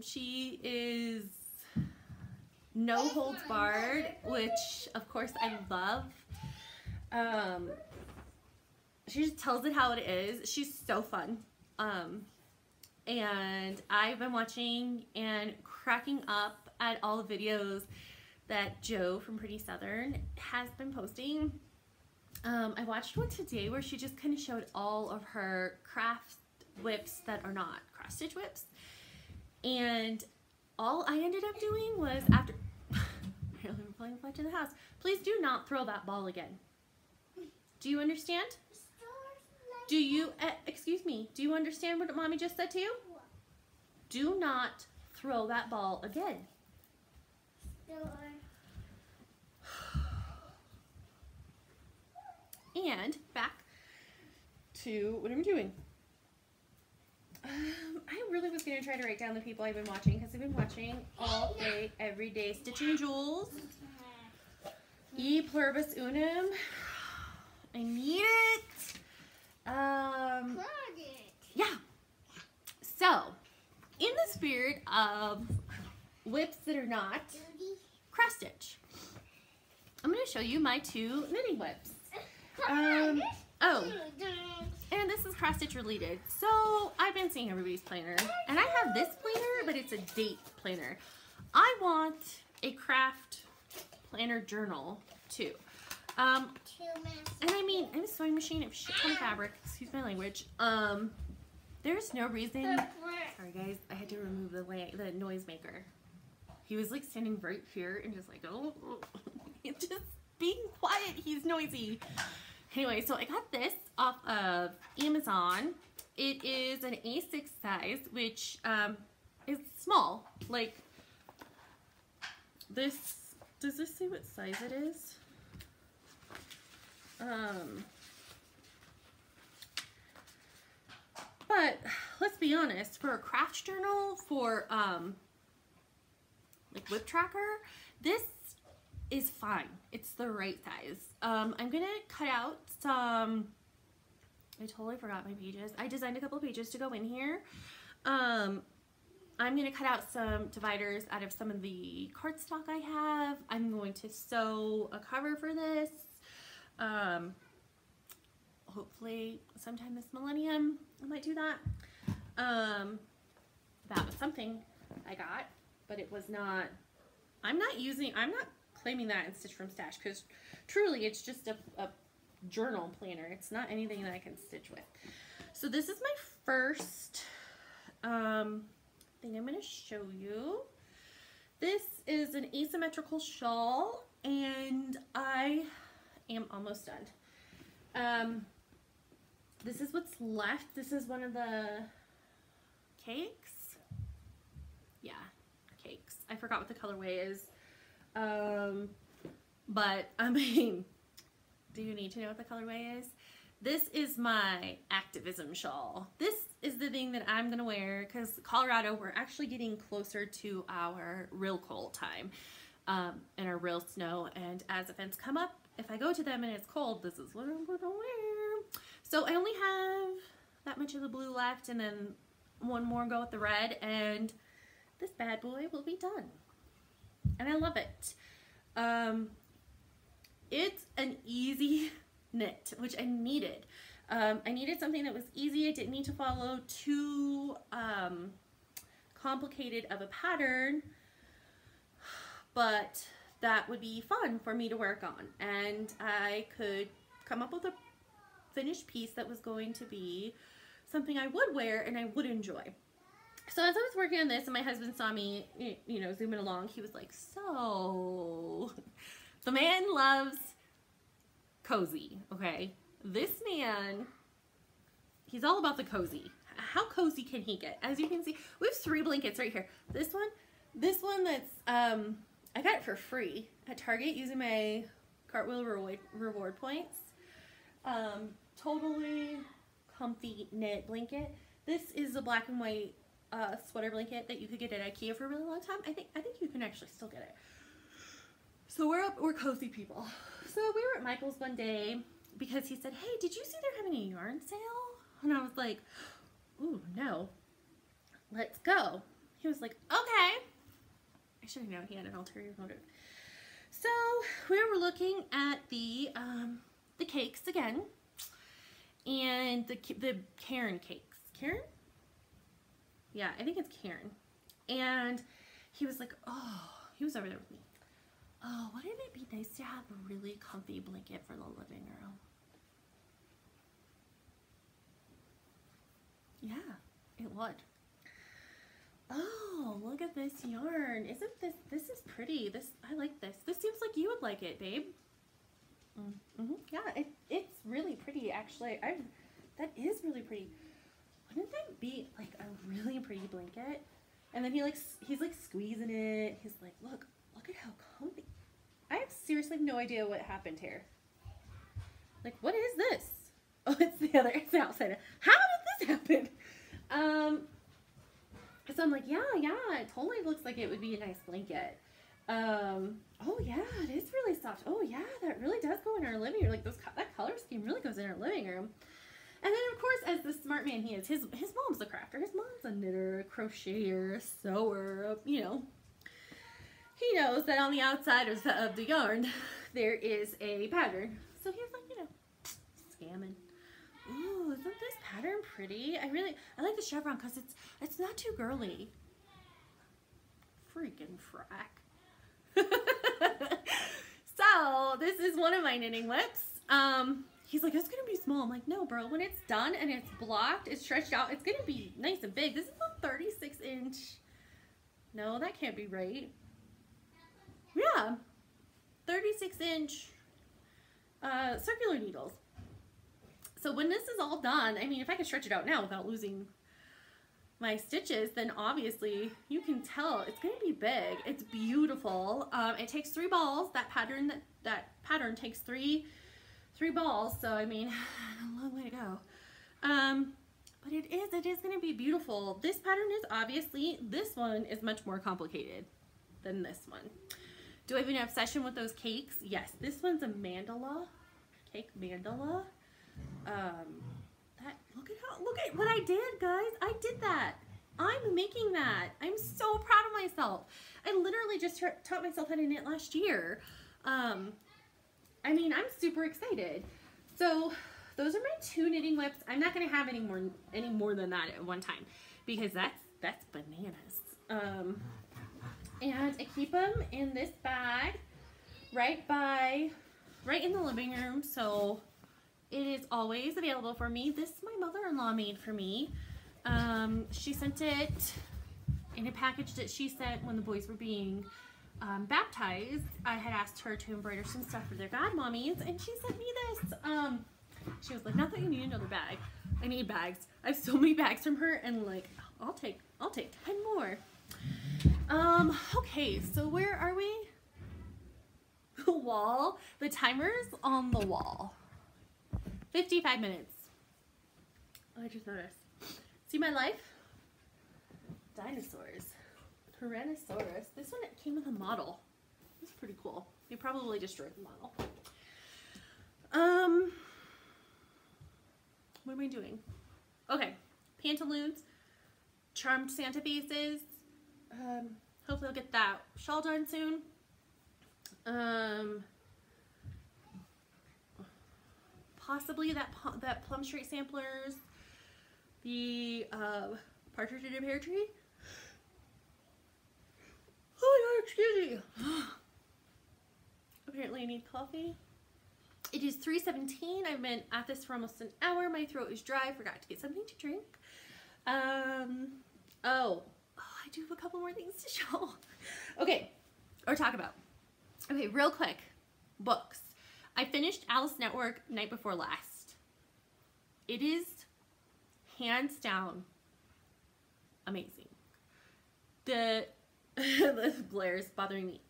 She is no holds barred, which of course I love. She just tells it how it is. She's so fun. And I've been watching and cracking up at all the videos that Joe from Pretty Southern has been posting. I watched one today where she just kind of showed all of her craft whips that are not cross stitch whips. And all I ended up doing was, after apparently we're playing Flight to the House, please do not throw that ball again. Do you understand? Do you, excuse me, do you understand what Mommy just said to you? Do not throw that ball again. And back to what I'm doing. I really was going to try to write down the people I've been watching because I've been watching all day, every day. Stitching Jewels, E Pluribus Unum. I need it. Yeah. So, in the spirit of whips that are not cross stitch, I'm going to show you my 2 knitting whips. Oh, and this is cross stitch related. So I've been seeing everybody's planner, and I have this planner, but it's a date planner. I want a craft planner journal too. And I mean, I'm a sewing machine of shit ton of fabric. Excuse my language. There's no reason. Sorry guys, I had to remove the noise maker. He was like standing right here and just like, oh, just being quiet. He's noisy. Anyway, so I got this off of Amazon. It is an A6 size, which is small. Like this, does this say what size it is? But let's be honest, for a craft journal, for like whip tracker, this is fine. It's the right size. I'm gonna cut out some, I totally forgot my pages. I designed a couple of pages to go in here. I'm gonna cut out some dividers out of some of the cardstock I have. I'm going to sew a cover for this. Hopefully sometime this millennium I might do that. That was something I got, but it was not, I'm not claiming that in Stitch from Stash because truly it's just a journal planner. It's not anything that I can stitch with. So this is my first thing I'm going to show you. This is an asymmetrical shawl and I am almost done. This is what's left. This is one of the cakes. Yeah, cakes. I forgot what the colorway is. But I mean, do you need to know what the colorway is? This is my activism shawl. This is the thing that I'm gonna wear because Colorado, we're actually getting closer to our real cold time and our real snow. And as events come up, if I go to them and it's cold, this is what I'm gonna wear. So I only have that much of the blue left and then one more go with the red and this bad boy will be done. And I love it. It's an easy knit, which I needed. I needed something that was easy. I didn't need to follow too complicated of a pattern, but that would be fun for me to work on. And I could come up with a finished piece that was going to be something I would wear and I would enjoy. So as I was working on this and my husband saw me, you know, zooming along, he was like, so the man loves cozy, okay? This man, he's all about the cozy. How cozy can he get? As you can see, we have 3 blankets right here. This one that's, I got it for free at Target using my Cartwheel reward points. Totally comfy knit blanket. This is a black and white sweater blanket that you could get at IKEA for a really long time. I think you can actually still get it. So we're cozy people. So we were at Michael's one day because he said, hey, did you see they're having a yarn sale? And I was like, ooh, no. Let's go. He was like, okay. I should have known he had an ulterior motive. So we were looking at the cakes again. And the Karen cakes. Karen? Yeah, I think it's Karen. And he was like, oh, he was over there with me. Oh, wouldn't it be nice to have a really comfy blanket for the living room? Yeah, it would. Oh, look at this yarn. Isn't this is pretty. I like this. This seems like you would like it, babe. Yeah, it's really pretty, actually. That is really pretty. Wouldn't that be like a really pretty blanket? And then he's like squeezing it. He's like, look at how comfy. I have seriously no idea what happened here. Like, what is this? Oh, it's the the other. It's the outside. How did this happen? So I'm like, yeah, it totally looks like it would be a nice blanket. Oh yeah, it is really soft. Oh yeah, that really does go in our living room. Like that color scheme really goes in our living room. And then of course, as the smart man he is, his mom's a crafter. His mom's a knitter, a crocheter, a sewer, you know. He knows that on the outside of the yarn, there is a pattern. So he's like, you know, scamming. Ooh, isn't this pattern pretty? I like the chevron because it's not too girly. Freaking frack. So this is one of my knitting whips. He's like, it's gonna be small. I'm like, no, bro. When it's done and it's blocked, it's stretched out, it's gonna be nice and big. This is a 36-inch. No, that can't be right. Yeah, 36-inch circular needles. So when this is all done, I mean, if I can stretch it out now without losing my stitches, then obviously you can tell it's going to be big. It's beautiful. It takes 3 balls. That pattern takes three balls. So I mean, a long way to go. But it is going to be beautiful. This pattern is obviously, this one is much more complicated than this one. Do I have an obsession with those cakes? Yes. This one's a mandala, cake mandala. Look at what I did, guys. I did that. I'm making that. I'm so proud of myself. I literally just taught myself how to knit last year. I mean, I'm super excited. So those are my 2 knitting whips. I'm not going to have any more than that at one time because that's bananas. And I keep them in this bag right in the living room. So it is always available for me. This my mother-in-law made for me. She sent it in a package that she sent when the boys were being baptized. I had asked her to embroider some stuff for their godmommies, and she sent me this. She was like, not that you need another bag. I need bags. I have so many bags from her, and like, I'll take 10 more. Okay, so where are we? The wall. The timer's on the wall. 55 minutes. Oh, I just noticed. See my life? Dinosaurs. Tyrannosaurus. This one came with a model. It's pretty cool. They probably destroyed the model. What am I doing? Okay. Pantaloons. Charmed Santa faces. Hopefully I'll get that shawl done soon. Possibly that Plum Street samplers, the Partridge in a Pear Tree. Oh my god, excuse me. Apparently I need coffee. It is 3:17. I've been at this for almost an hour. My throat is dry. Forgot to get something to drink. Oh, I do have a couple more things to show. Okay, or talk about. Okay, real quick. Books. I finished Alice Network night before last. It is hands down amazing. The glare is bothering me.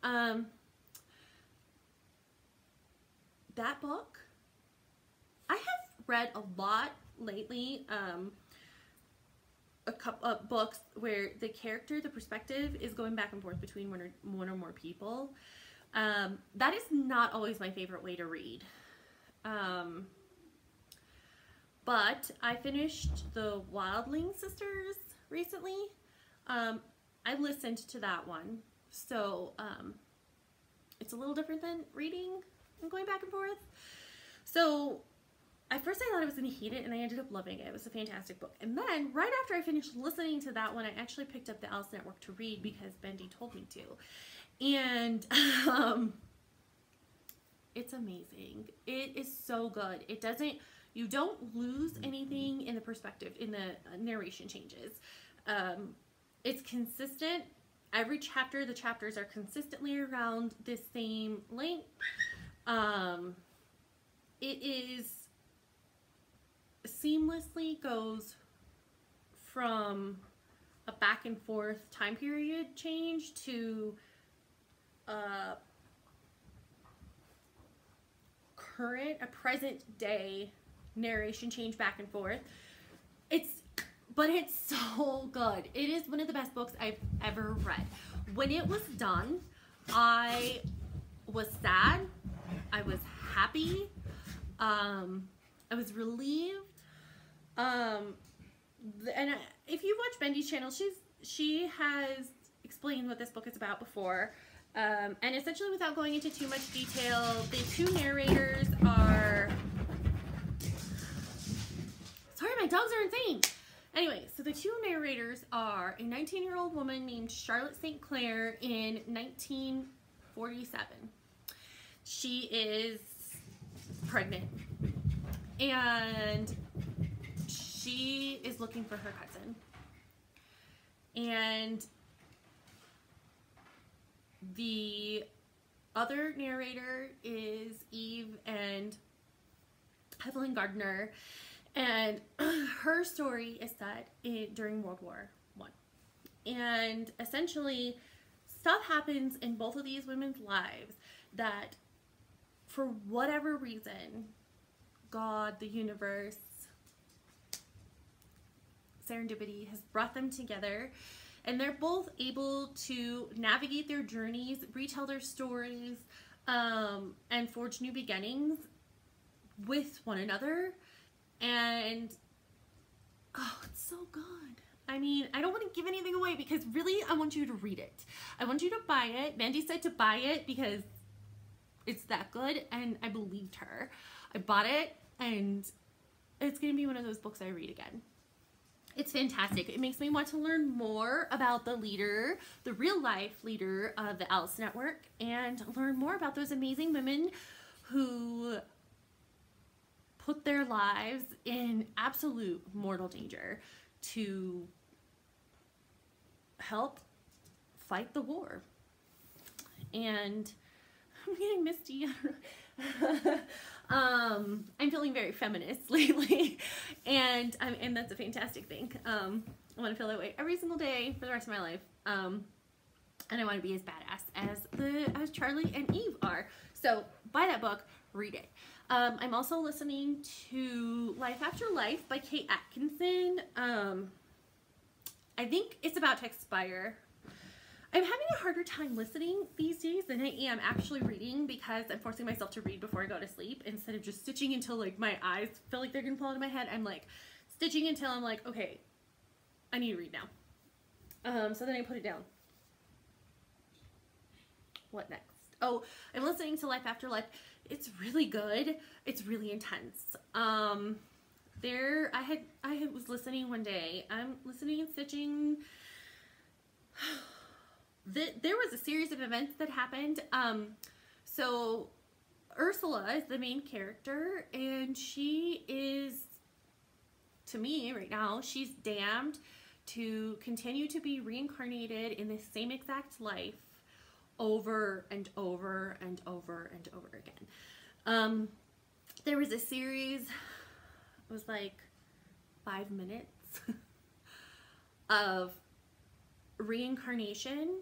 That book, I have read a lot lately. A couple of books where the character, the perspective is going back and forth between one or more people. That is not always my favorite way to read. But I finished the Wildling Sisters recently. I listened to that one. So, it's a little different than reading and going back and forth. So, at first I thought I was going to hate it, and I ended up loving it. It was a fantastic book. And then, right after I finished listening to that one, I actually picked up the Alice Network to read because Bendy told me to. And it's amazing. It is so good. It doesn't, you don't lose anything in the perspective, in the narration changes. It's consistent. Every chapter, the chapters are consistently around the same length. It is seamlessly goes from a back and forth time period change to a present day narration change back and forth. But it's so good. It is one of the best books I've ever read. When it was done, I was sad. I was happy. I was relieved. And if you watch Bendy's channel, she has explained what this book is about before. And essentially, without going into too much detail, the two narrators are... Sorry, my dogs are insane. Anyway, so the two narrators are a 19-year-old woman named Charlotte St. Clair in 1947. She is pregnant, and she is looking for her cousin. And the other narrator is Eve and Evelyn Gardner. And her story is set during World War I. And essentially, stuff happens in both of these women's lives that, for whatever reason, God, the universe, serendipity has brought them together. And they're both able to navigate their journeys, retell their stories, and forge new beginnings with one another. And, oh, it's so good. I mean, I don't want to give anything away because really I want you to read it. I want you to buy it. Mandy said to buy it because it's that good, and I believed her. I bought it, and it's going to be one of those books I read again. It's fantastic. It makes me want to learn more about the leader, the real life leader of the Alice Network, and learn more about those amazing women who put their lives in absolute mortal danger to help fight the war. And I'm getting misty. I'm feeling very feminist lately, and that's a fantastic thing. I want to feel that way every single day for the rest of my life. And I want to be as badass as Charlie and Eve are. So buy that book, read it. I'm also listening to Life After Life by Kate Atkinson. I think it's about to expire. I'm having a harder time listening these days than I am actually reading because I'm forcing myself to read before I go to sleep instead of just stitching until like my eyes feel like they're gonna fall into my head. I'm like stitching until I'm like, okay, I need to read now. So then I put it down. What next? Oh, I'm listening to Life After Life. It's really good. It's really intense. I was listening one day. I'm listening and stitching. There was a series of events that happened. So Ursula is the main character, and she is, to me right now, she's damned to continue to be reincarnated in the same exact life over and over and over and over again. There was a series, it was like 5 minutes of reincarnation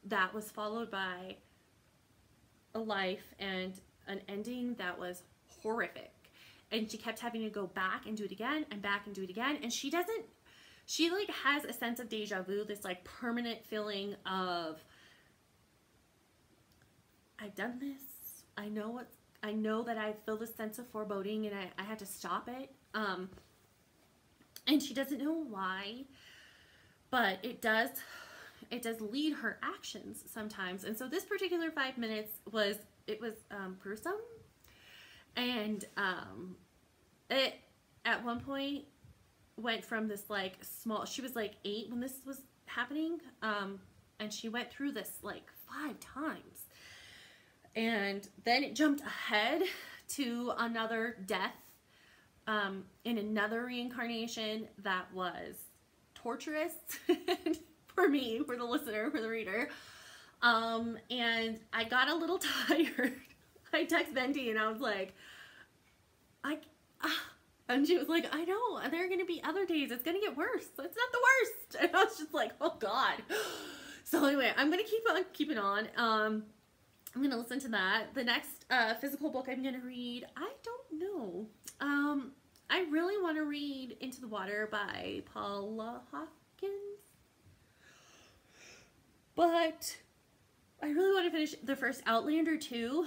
that was followed by a life and an ending that was horrific. And she kept having to go back and do it again and back and do it again. And she like has a sense of deja vu, this like permanent feeling of, I've done this. I know that I feel this sense of foreboding and I had to stop it. And she doesn't know why, but it does lead her actions sometimes. And so this particular 5 minutes was gruesome. And it at one point went from this like small, she was like 8 when this was happening, and she went through this like 5 times. And then it jumped ahead to another death in another reincarnation that was torturous for me, for the listener, for the reader. And I got a little tired. I texted Bendy and I was like, and she was like, I know, there are going to be other days. It's going to get worse. It's not the worst. And I was just like, oh God. So anyway, I'm going to keep on keeping on. I'm going to listen to that. The next physical book I'm going to read, I don't know. I really want to read Into the Water by Paula Hawkins, but I really want to finish the first Outlander too.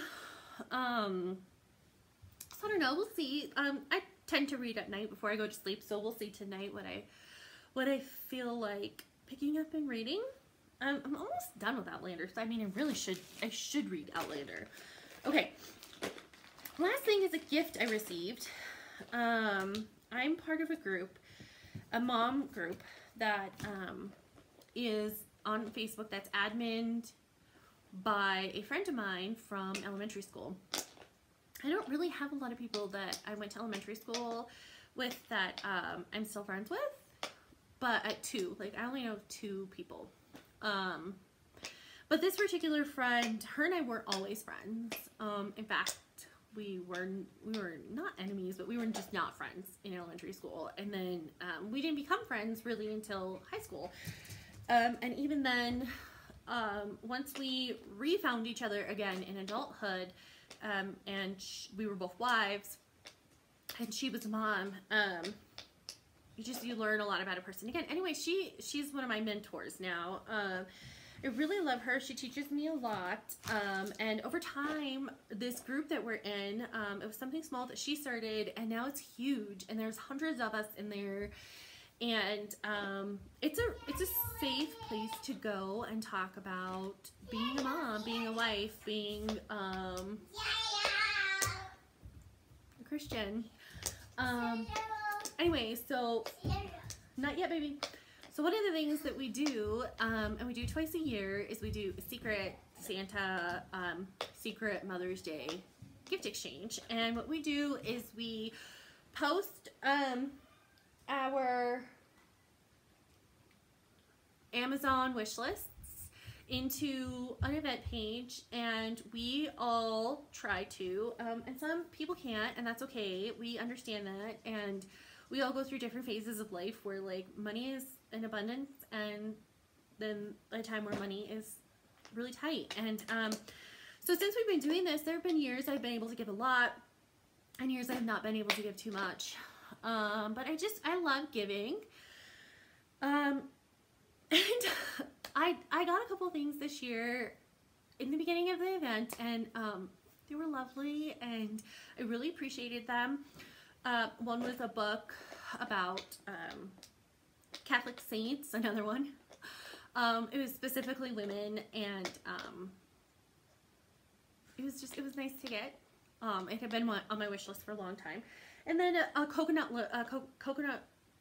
So I don't know, we'll see. I tend to read at night before I go to sleep, so we'll see tonight what I feel like picking up and reading. I'm almost done with Outlander, so I mean I should read Outlander. Okay. Last thing is a gift I received. I'm part of a group, a mom group that is on Facebook that's adminned by a friend of mine from elementary school. I don't really have a lot of people that I went to elementary school with that I'm still friends with, but at two, like I only know 2 people. But this particular friend, her and I weren't always friends. In fact, we were not enemies, but we were just not friends in elementary school. And then we didn't become friends really until high school. And even then, once we refound each other again in adulthood, and we were both wives, and she was a mom, you learn a lot about a person. Again, anyway, she's one of my mentors now. I really love her. She teaches me a lot. And over time, this group that we're in, it was something small that she started, and now it's huge. And there's hundreds of us in there. And it's a safe place to go and talk about being a mom, being a wife, being a Christian. Anyway, so not yet, baby. So one of the things that we do, and we do twice a year, is we do a secret Santa, secret Mother's Day gift exchange. And what we do is we post our Amazon wish lists into an event page, and we all try to, and some people can't, and that's okay. We understand that, and we all go through different phases of life where like money is in abundance, and then a time where money is really tight. And so since we've been doing this, there have been years I've been able to give a lot, and years I've not been able to give too much. But I love giving. And I got a couple of things this year in the beginning of the event, and they were lovely, and I really appreciated them. One was a book about Catholic saints, another one. It was specifically women, and it was nice to get. It had been on my wish list for a long time. And then a coconut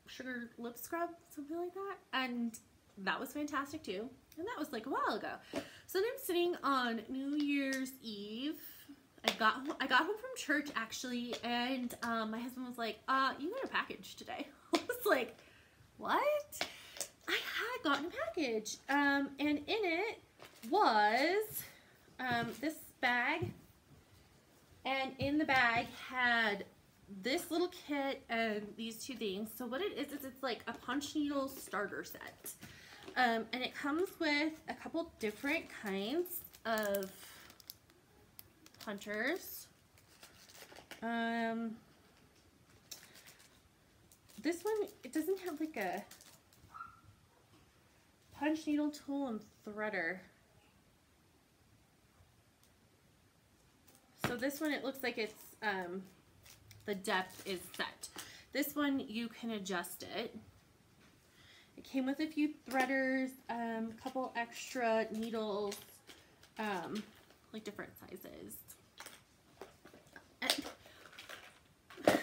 sugar lip scrub, something like that, and that was fantastic too. And that was like a while ago. So then I'm sitting on New Year's Eve. I got home from church actually, and my husband was like, "You got a package today." I was like, "What?" I had gotten a package, and in it was this bag, and in the bag had this little kit and these 2 things. So what it is it's like a punch needle starter set, and it comes with a couple different kinds of punchers. This one, it doesn't have like a punch needle tool and threader. So this one, it looks like it's the depth is set. This one, you can adjust it. It came with a few threaders, a couple extra needles, like different sizes. And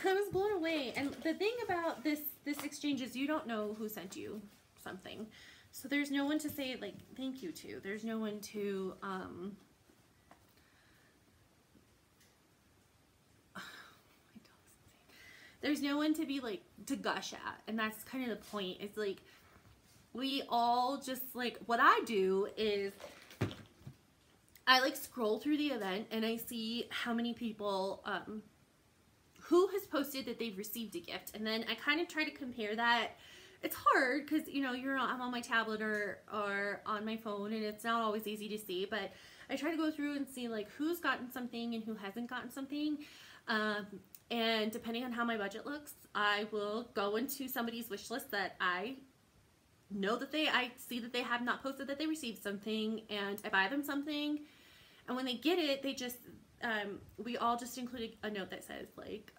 I was blown away. And the thing about this exchange is you don't know who sent you something. So there's no one to say like thank you to. There's no one to there's no one to be like to gush at. And that's kind of the point. It's like we all just like, what I do is I like scroll through the event and I see how many people who has posted that they've received a gift, and then I kind of try to compare that. It's hard because, you know, I'm on my tablet or on my phone, and it's not always easy to see, but I try to go through and see like who's gotten something and who hasn't gotten something. And depending on how my budget looks, I will go into somebody's wish list that I know that I see that they have not posted that they received something, and I buy them something. And when they get it, they just, we all just include a note that says like,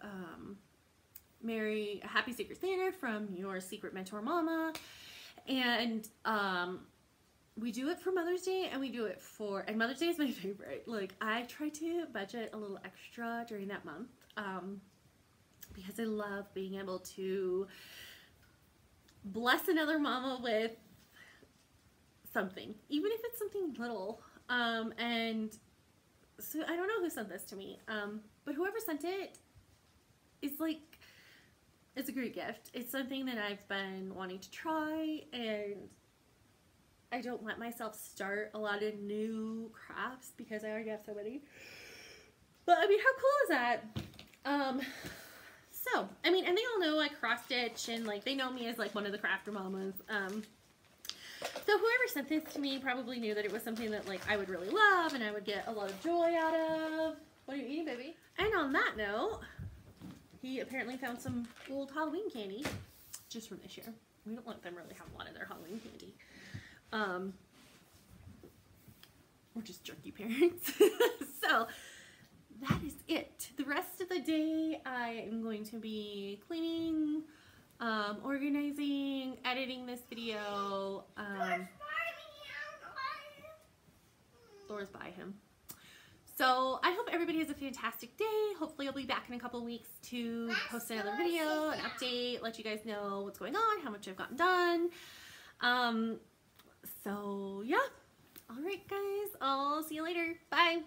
Merry, Happy Secret Santa from your secret mentor mama. And we do it for Mother's Day, and we do it for, and Mother's Day is my favorite. Like, I try to budget a little extra during that month because I love being able to bless another mama with something, even if it's something little. And so I don't know who sent this to me, but whoever sent it is like, it's a great gift. It's something that I've been wanting to try, and I don't let myself start a lot of new crafts because I already have so many. But I mean, how cool is that? So, I mean, and they all know I cross stitch, and like they know me as like one of the crafter mamas. So whoever sent this to me probably knew that it was something that like I would really love and I would get a lot of joy out of. What are you eating, baby? And on that note, he apparently found some old Halloween candy just from this year. We don't let them really have a lot of their Halloween candy. We're just jerky parents. So that is it. The rest of the day I am going to be cleaning, organizing, editing this video. Laura's by him. So I hope everybody has a fantastic day. Hopefully I'll be back in a couple weeks to post another video, an update, let you guys know what's going on, how much I've gotten done. So yeah. All right, guys. I'll see you later. Bye.